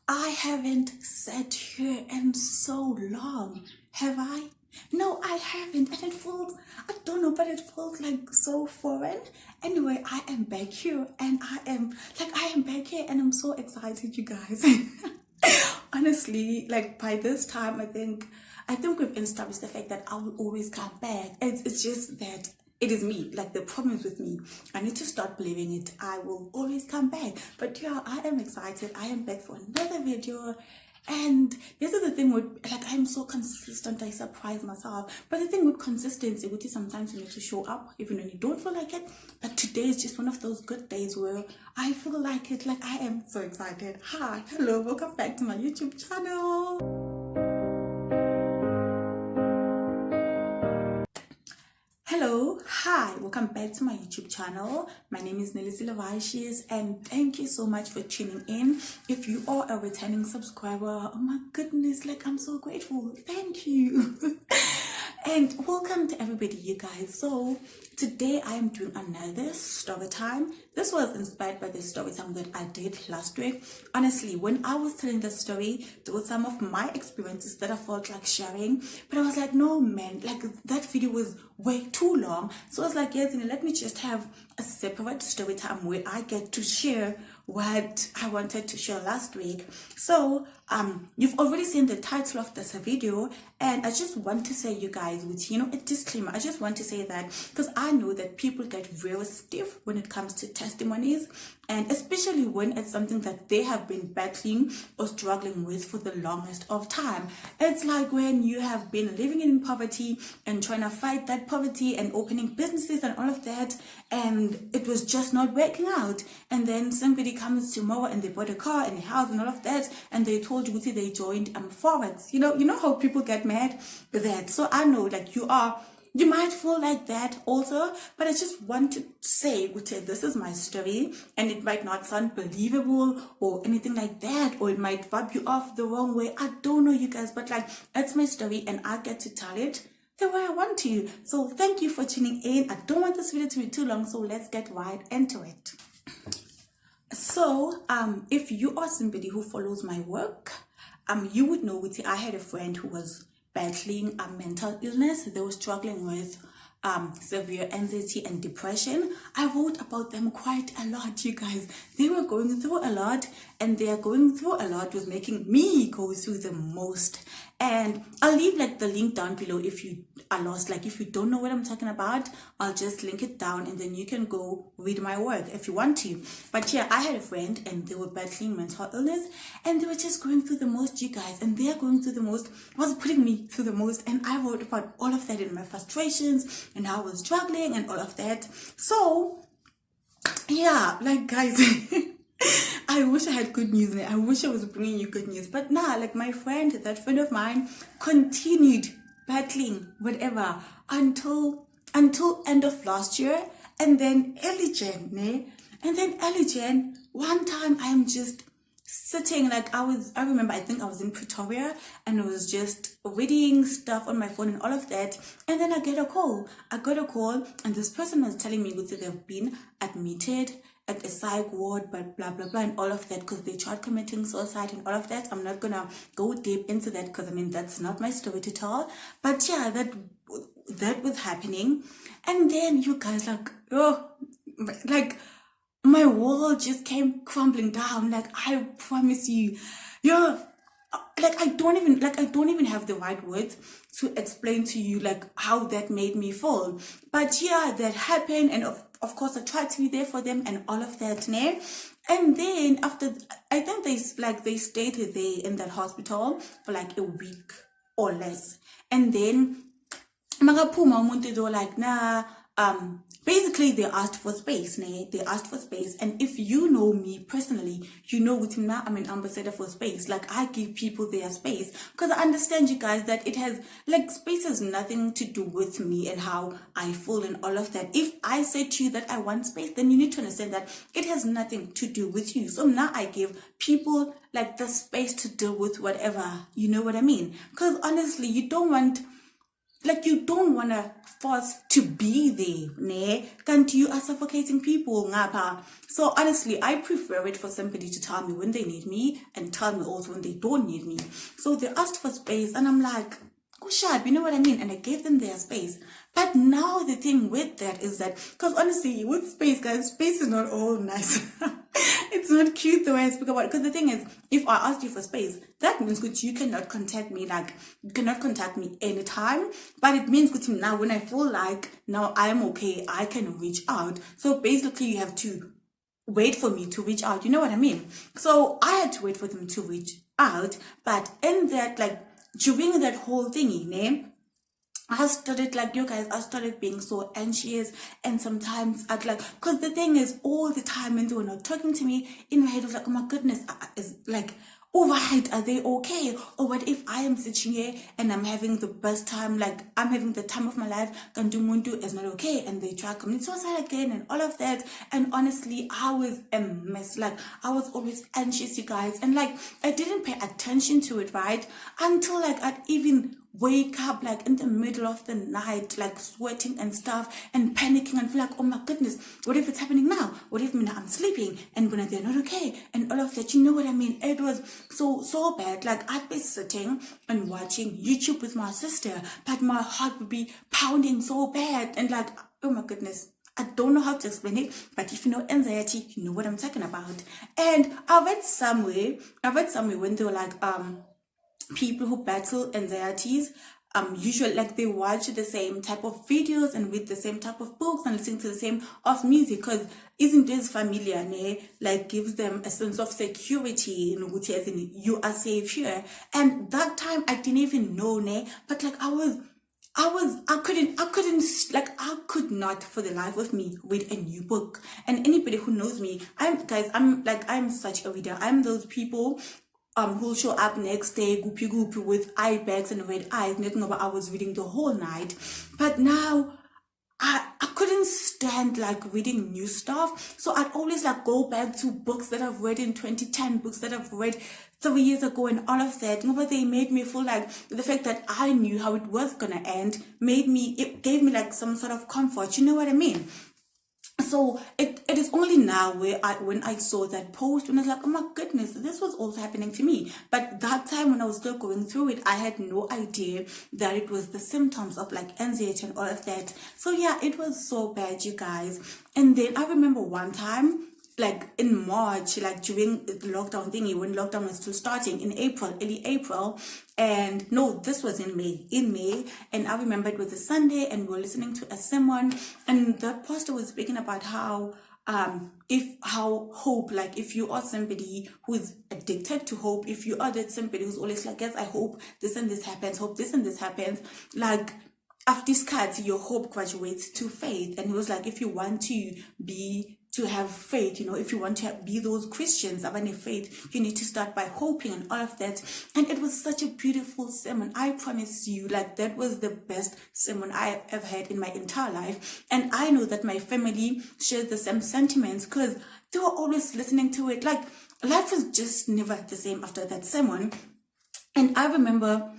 I haven't sat here in so long, have I? No, I haven't, and it feels, I don't know, but it feels like so foreign. Anyway, I am back here, and I am back here, and I'm so excited, you guys. Honestly, like by this time, I think we've established the fact that I will always come back. It's just that it is me. Like the problem is with me. I need to start believing it. I will always come back. But yeah, I am excited. I am back for another video. And this is the thing with, like, I'm so consistent, I surprise myself. But the thing with consistency, which is sometimes you need to show up even when you don't feel like it. But today is just one of those good days where I feel like it. Like, I am so excited. Hi, hello, welcome back to my YouTube channel. Hello, hi, welcome back to my YouTube channel. My name is Nelisile Writeous, and thank you so much for tuning in. If you are a returning subscriber, oh my goodness, like I'm so grateful. Thank you. And welcome to everybody, you guys. So today I am doing another story time. This was inspired by the story time that I did last week. Honestly, when I was telling the story, there were some of my experiences that I felt like sharing, but I was like, no man, like that video was way too long. So I was like, yes, let me just have a separate story time where I get to share what I wanted to share last week. So you've already seen the title of this video, and I just want to say, you guys, with a disclaimer, I just want to say that because I know that people get very stiff when it comes to testimonies, and especially when it's something that they have been battling or struggling with for the longest of time. It's like when you have been living in poverty and trying to fight that poverty and opening businesses and all of that, and it was just not working out, and then somebody comes tomorrow and they bought a car and a house and all of that, and they told you they joined Forex. You know how people get mad with that. So I know, like, you might feel like that also, but I just want to say, this is my story, and it might not sound believable or anything like that, or it might rub you off the wrong way. I don't know, you guys, but like, it's my story, and I get to tell it the way I want to. So thank you for tuning in. I don't want this video to be too long, so let's get right into it. So if you are somebody who follows my work, you would know I had a friend who was battling a mental illness. They were struggling with severe anxiety and depression. I wrote about them quite a lot, you guys. They were going through a lot, and their going through a lot was making me go through the most. And I'll leave like the link down below if you are lost. Like, if you don't know what I'm talking about, I'll just link it down, and then you can go read my work if you want to. But yeah, I had a friend, and they were battling mental illness, and they were just going through the most, you guys. And they're going through the most was putting me through the most. And I wrote about all of that in my frustrations and how I was struggling and all of that. So yeah, like, guys, I wish I had good news. I wish I was bringing you good news. But nah, like, my friend, that friend of mine, continued battling whatever until end of last year, and then early Jan, and then early Jan, one time I am just sitting, like, I remember, I think I was in Pretoria, and I was just reading stuff on my phone and all of that, and then I got a call, and this person was telling me that they've been admitted at a psych ward, but blah blah blah and all of that, because they tried committing suicide and all of that. I'm not gonna go deep into that, because that's not my story to tell. But yeah, that was happening. And then, you guys, like my world just came crumbling down. Like, I promise you, like, I don't even have the right words to explain to you like how that made me feel. But yeah, that happened, and of course I tried to be there for them and all of that, né? And then after, I think they stayed there in that hospital for like a week or less, and then Magaphuma umuntu, they were like, nah, basically they asked for space, they asked for space. And if you know me personally, you know with me now, I'm an ambassador for space. Like, I give people their space, because I understand, you guys, that it has, like, space has nothing to do with me and how I feel and all of that. If I say to you that I want space, then you need to understand that it has nothing to do with you. So now I give people like the space to deal with whatever, you know what I mean? Because honestly, you don't want like you don't want to force to be there, ne? Can't you are suffocating people, ngapa? So honestly, I prefer it for somebody to tell me when they need me and tell me also when they don't need me. So they asked for space and I'm like, go sharp, you know what I mean? And I gave them their space. But now the thing with that is that, because honestly, with space, guys, space is not all nice. It's not cute the way I speak about it. Because the thing is, if I asked you for space, that means that you cannot contact me, like, you cannot contact me anytime. But it means that now when I feel like, now I'm okay, I can reach out. So basically, you have to wait for me to reach out. You know what I mean? So I had to wait for them to reach out. But in that, like, during that whole thingy, name, I started, like, you guys, I started being so anxious, and sometimes I'd like, because the thing is, all the time when they were not talking to me, in my head I was like, oh my goodness, is like, all right, are they okay? Or what if I am sitting here and I'm having the best time, like I'm having the time of my life, Kandumundu is not okay, and they try to commit suicide again and all of that. And honestly, I was a mess. Like, I was always anxious, you guys, and like I didn't pay attention to it, right? Until like I'd even wake up like in the middle of the night, like sweating and stuff and panicking and feel like, oh my goodness, what if it's happening now? What if I'm sleeping and when they're not okay and all of that? You know what I mean? It was so bad. Like, I'd be sitting and watching YouTube with my sister, but my heart would be pounding so bad and like, oh my goodness, I don't know how to explain it, but if you know anxiety, you know what I'm talking about. And I read somewhere when they were like, people who battle anxieties usually, like, they watch the same type of videos and read the same type of books and listen to the same of music, because isn't this familiar, ne? Like, gives them a sense of security, in which as in you are safe here. And that time I didn't even know, ne? But like I could not for the life of me read a new book. And anybody who knows me, I'm such a reader. I'm those people who'll show up next day goopy with eye bags and red eyes, making about I was reading the whole night. But now I couldn't stand like reading new stuff. So I'd always like go back to books that I've read in 2010, books that I've read 3 years ago and all of that. But they made me feel like the fact that I knew how it was gonna end it gave me like some sort of comfort. You know what I mean? So it is only now when I saw that post, when I was like, oh my goodness, this was also happening to me. But that time when I was still going through it, I had no idea that it was the symptoms of like anxiety and all of that. So yeah, it was so bad, you guys. And then I remember one time, like in March, like during the lockdown thingy, when lockdown was still starting in April, early April, and no, this was in May, and I remember it was a Sunday, and we were listening to a sermon, and the pastor was speaking about how hope, like if you are somebody who is addicted to hope, if you are that somebody who's always like, yes, I hope this and this happens, hope this and this happens, like after this card, your hope graduates to faith. And he was like, if you want to have faith, if you want to be those Christians of any faith, you need to start by hoping and all of that. And it was such a beautiful sermon. I promise you, like, that was the best sermon I have ever had in my entire life. And I know that my family shares the same sentiments, because they were always listening to it. Like, life was just never the same after that sermon. And I remember,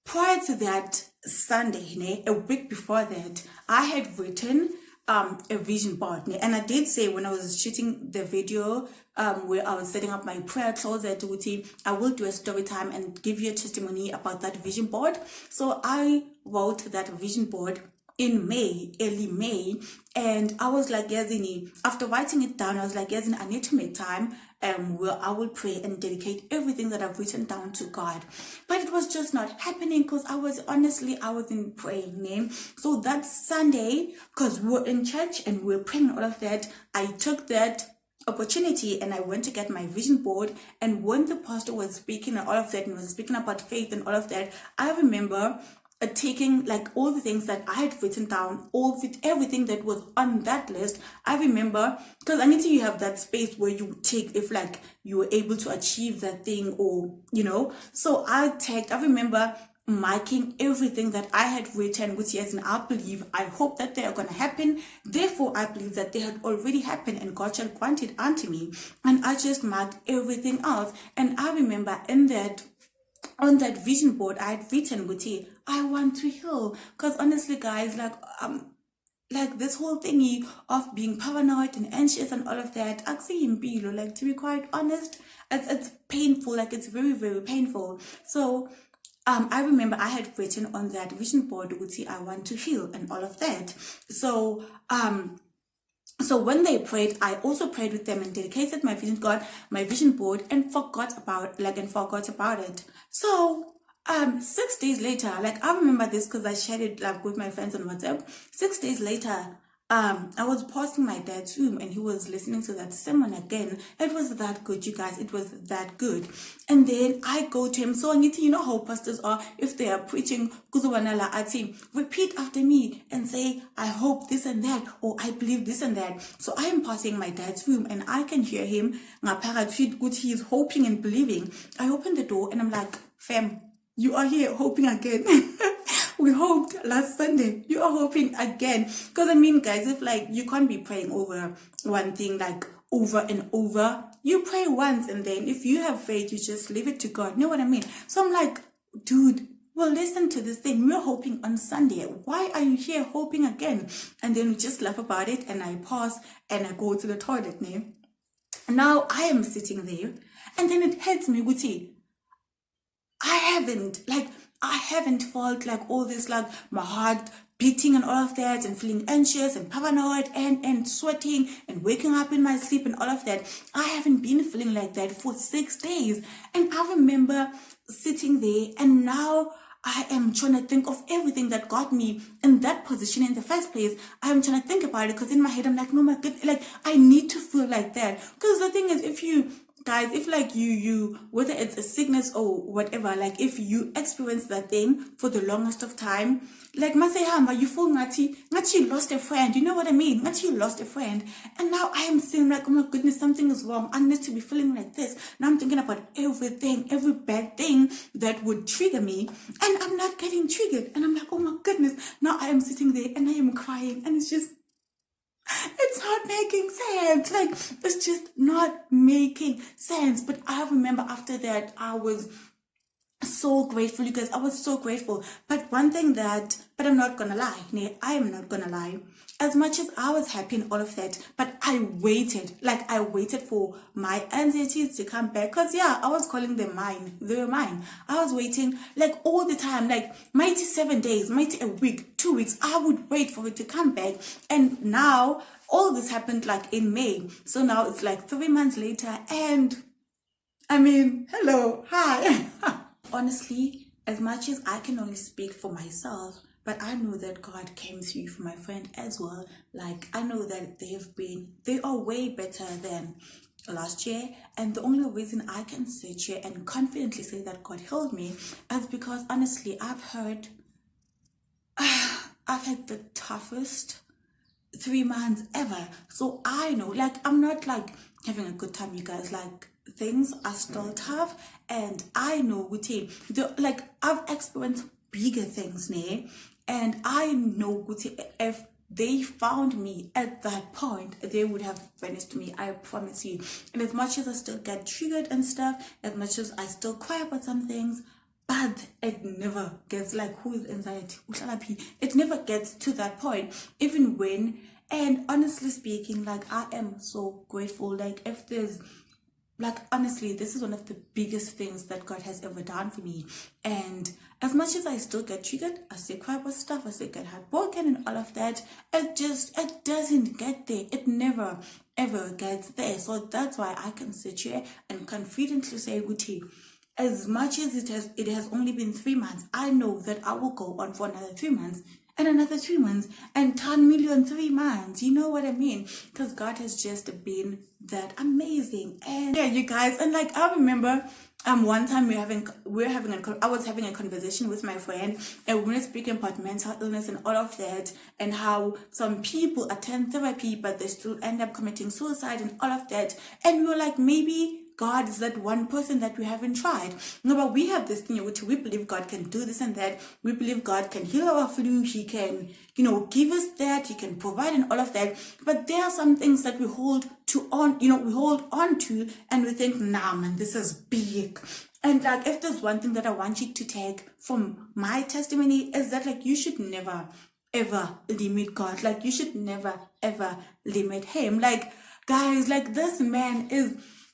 prior to that Sunday, a week before that, I had written a vision board. And I did say when I was shooting the video where I was setting up my prayer closet, I will do a story time and give you a testimony about that vision board. So I wrote that vision board in May, early May, and I was like, Yazini, after writing it down, I was like, Yazini, I need to make time where I will pray and dedicate everything that I've written down to God. But it was just not happening, because I wasn't praying, name. So that Sunday, because we were in church and we were praying all of that, I took that opportunity and I went to get my vision board. And when the pastor was speaking and all of that, and was speaking about faith and all of that, I remember taking like all the things that I had written down, everything that was on that list. I remember, because I need to, you have that space where you take if like you were able to achieve that thing, or so I remember marking everything that I had written, which yes, and I hope that they are going to happen. Therefore, I believe that they had already happened and God shall grant it unto me. And I just marked everything else. And I remember in that on that vision board, I had written, Guti, I want to heal. Because honestly, guys, like this whole thingy of being paranoid and anxious and all of that, like, to be quite honest, it's painful. Like, it's very, very painful. So I remember I had written on that vision board, Guti, I want to heal and all of that. So when they prayed, I also prayed with them and dedicated my vision God, my vision board, and forgot about it. So 6 days later, like, I remember this because I shared it like with my friends on WhatsApp. 6 days later, I was posting my dad's room and he was listening to that sermon again. It was that good, you guys. It was that good. And then I go to him. So I need to, you know how pastors are, if they are preaching, repeat after me and say, I hope this and that, or I believe this and that. So I am passing my dad's room and I can hear him. He is hoping and believing. I open the door and I'm like, fam, you are here hoping again. We hoped last Sunday. You are hoping again. Because I mean, guys, if like you can't be praying over one thing like over and over. You pray once and then if you have faith, you just leave it to God. You know what I mean? So I'm like, dude, well, listen to this thing. We're hoping on Sunday. Why are you here hoping again? And then we just laugh about it and I pause and I go to the toilet. Now I am sitting there and then it hits me, Guti. I haven't felt like all this, like my heart beating and all of that and feeling anxious and paranoid and sweating and waking up in my sleep and all of that. I haven't been feeling like that for 6 days. And I remember sitting there and now I am trying to think of everything that got me in that position in the first place. I am trying to think about it because in my head I'm like, no, my God, like I need to feel like that. Because the thing is, if like you whether it's a sickness or whatever, like if you experience that thing for the longest of time, like you feel ngati you lost a friend, you know what I mean? Ngati you lost a friend. And now I am saying like, oh my goodness, something is wrong. I need to be feeling like this. Now I'm thinking about every bad thing that would trigger me, and I'm not getting triggered. And I'm like, oh my goodness, now I am sitting there and I am crying, and it's not making sense. Like, it's just not making sense. But I remember after that, I was so grateful, you guys. I was so grateful. But I'm not gonna lie. I am not gonna lie. As much as I was happy and all of that, but I waited for my anxieties to come back. Because, yeah, I was calling them mine. They were mine. I was waiting, like, all the time, like, mighty 7 days, mighty a week, 2 weeks. I would wait for it to come back. And now, all this happened, like, in May. So now it's, like, 3 months later. And, I mean, hello, hi. Honestly, as much as I can only speak for myself, but I know that God came through for my friend as well. Like, I know that they are way better than last year. And the only reason I can sit here and confidently say that God healed me is because, honestly, I've had the toughest 3 months ever. So I know, like, I'm not like having a good time, you guys. Like, things are still tough, and I know like, I've experienced bigger things, and I know if they found me at that point, they would have finished me, I promise you. And as much as I still get triggered and stuff, as much as I still cry about some things, but it never gets like, who is anxiety? It never gets to that point, even when, and honestly speaking, like, I am so grateful. Like, if there's, like, honestly, this is one of the biggest things that God has ever done for me. And as much as I still get triggered, I still cry about stuff, I still get heartbroken and all of that, it doesn't get there. It never, ever gets there. So that's why I can sit here and confidently say, Guti, as much as it has only been 3 months, I know that I will go on for another 3 months and another 3 months and 10 million 3 months. You know what I mean? Because God has just been that amazing. And yeah, you guys, and like, I remember one time I was having a conversation with my friend, and we were speaking about mental illness and all of that, and how some people attend therapy but they still end up committing suicide and all of that. And we were like, maybe God is that one person that we haven't tried. No, but we have this thing which we believe God can do this and that. We believe God can heal our flu. He can, give us that. He can provide and all of that. But there are some things that we hold on to, and we think, nah, man, this is big. And like, if there's one thing that I want you to take from my testimony is that, like, you should never ever limit God. Like, you should never ever limit him. Like, guys, like, this man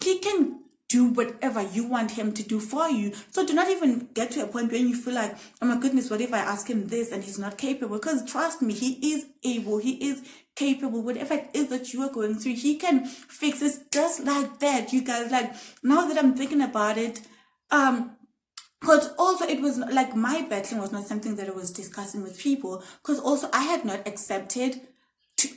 he can do whatever you want him to do for you. So do not even get to a point where you feel like, oh my goodness, what if I ask him this and he's not capable? Because trust me, he is able, he is capable. Whatever it is that you are going through, he can fix it just like that. You guys, like, now that I'm thinking about it, because also it was like, my battling was not something that I was discussing with people, because also I had not accepted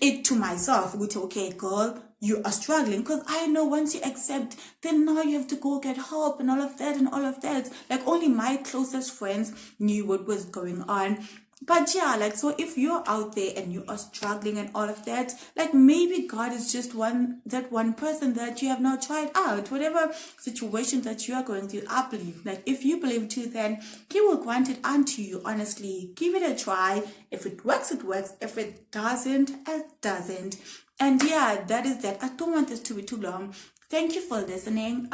it to myself, which, okay, girl, you are struggling. Because I know once you accept, then now you have to go get help and all of that. Like, only my closest friends knew what was going on. But yeah, like, so if you're out there and you are struggling and all of that, like, maybe God is just that one person that you have not tried out. Whatever situation that you are going through, I believe, like, if you believe too, then he will grant it unto you. Honestly, give it a try. If it works, it works. If it doesn't, it doesn't. And yeah, that is that. I don't want this to be too long. Thank you for listening.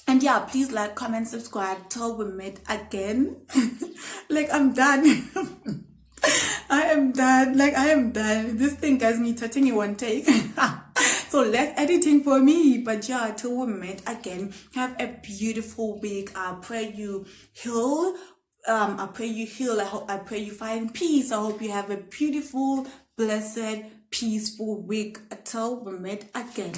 And yeah, please like, comment, subscribe till we meet again. Like, I'm done. I am done. Like, I am done. This thing gets me touching in one take. So less editing for me. But yeah, till we meet again, have a beautiful week. I pray you heal. I pray you heal. I pray you find peace. I hope you have a beautiful, blessed, peaceful week. Till we meet again.